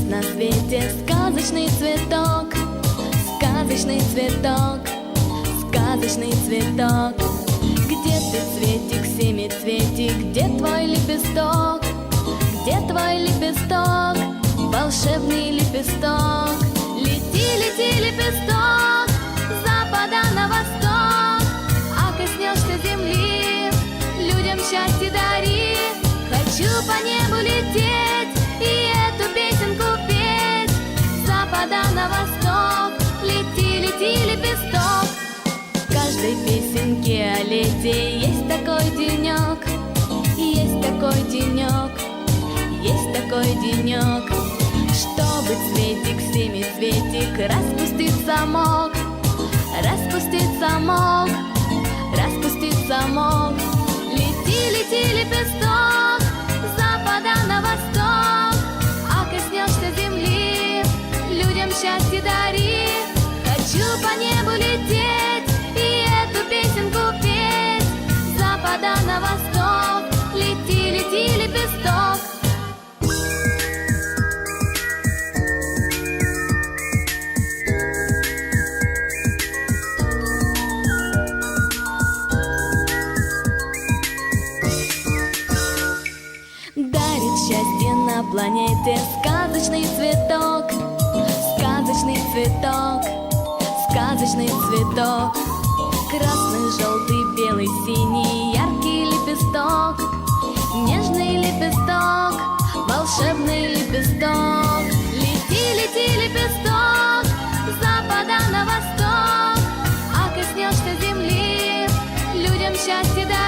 Есть на свете сказочный цветок, сказочный цветок, сказочный цветок. Где ты, цветик, семицветик, где твой лепесток? Где твой лепесток, волшебный лепесток? Лети, лети, лепесток, с запада на восток, а коснешься земли, людям счастье дари. Хочу по небу лететь и эту песенку петь, с запада на восток, лети, лети, лепесток. В каждой песенке о лете есть такой денек, есть такой денек, есть такой денек. Чтобы цветик, семицветик распустить замок, распустить замок, распустить замок. Лети, лети, лепесток, с запада на восток, а коснешься земли, людям счастье дари. Хочу по небу лететь и эту песенку петь, с запада на восток, лети, лети, лепесток. Дарит счастье на планете сказочный цветок, сказочный цветок, сказочный цветок. Красный, желтый, белый, синий, яркий лепесток, нежный лепесток, волшебный лепесток. Лети, лети, лепесток, с запада на восток, а коснешься земли, людям счастье дари.